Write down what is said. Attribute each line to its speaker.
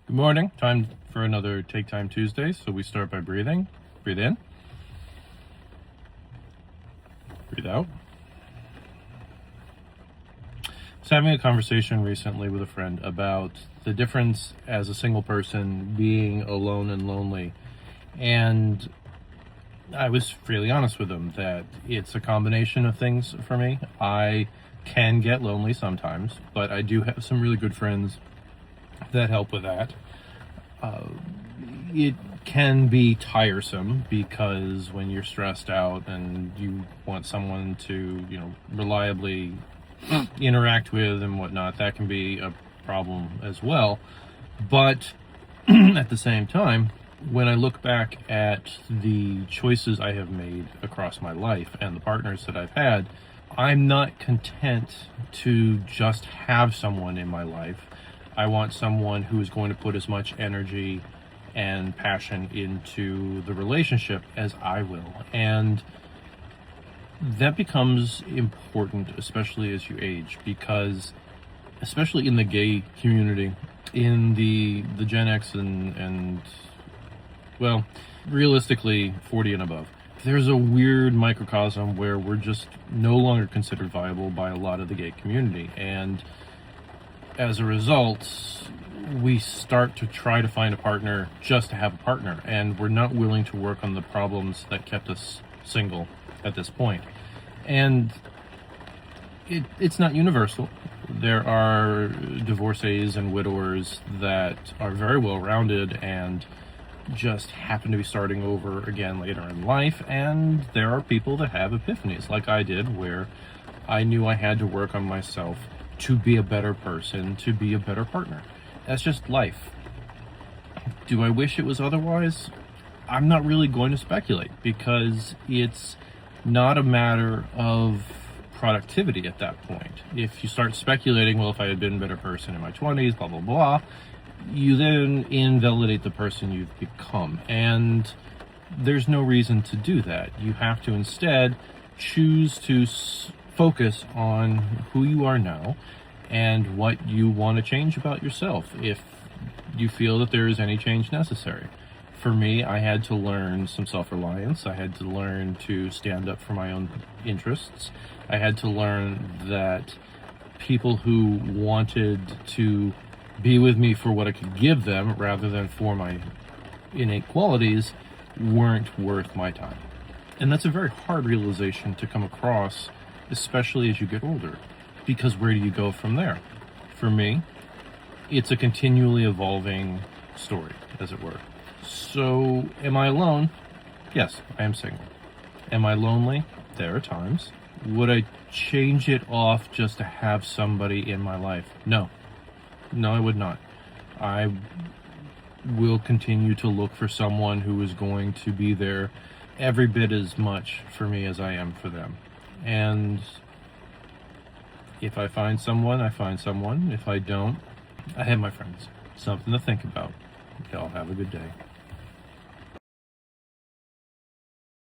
Speaker 1: Good morning. Time for another Take Time Tuesday. So we start by breathing. Breathe in. Breathe out. I was having a conversation recently with a friend about the difference as a single person being alone and lonely. And I was really honest with them that it's a combination of things for me. I can get lonely sometimes, but I do have some really good friends that help with that. It can be tiresome because when you're stressed out and you want someone to, reliably interact with and whatnot, that can be a problem as well. But at the same time, when I look back at the choices I have made across my life and the partners that I've had, I'm not content to just have someone in my life. I want someone who is going to put as much energy and passion into the relationship as I will. And that becomes important, especially as you age, because especially in the gay community, in the Gen X and well, realistically 40 and above, there's a weird microcosm where we're just no longer considered viable by a lot of the gay community. And as a result, we start to try to find a partner just to have a partner, and we're not willing to work on the problems that kept us single at this point. And it's not universal. There are divorcees and widowers that are very well rounded and just happen to be starting over again later in life, and there are people that have epiphanies like I did, where I knew I had to work on myself to be a better person, to be a better partner. That's just life. Do I wish it was otherwise? I'm not really going to speculate, because it's not a matter of productivity at that point. If you start speculating, well, if I had been a better person in my 20s, blah, blah, blah, you then invalidate the person you've become. And there's no reason to do that. You have to instead choose to focus on who you are now and what you want to change about yourself, if you feel that there is any change necessary. For me, I had to learn some self-reliance. I had to learn to stand up for my own interests. I had to learn that people who wanted to be with me for what I could give them rather than for my innate qualities weren't worth my time. And that's a very hard realization to come across, especially as you get older, because where do you go from there? For me, it's a continually evolving story, as it were. So, am I alone? Yes, I am single. Am I lonely? There are times. Would I change it off just to have somebody in my life? No. No, I would not. I will continue to look for someone who is going to be there every bit as much for me as I am for them. And if I find someone, I find someone. If I don't, I have my friends. Something to think about. Y'all have a good day.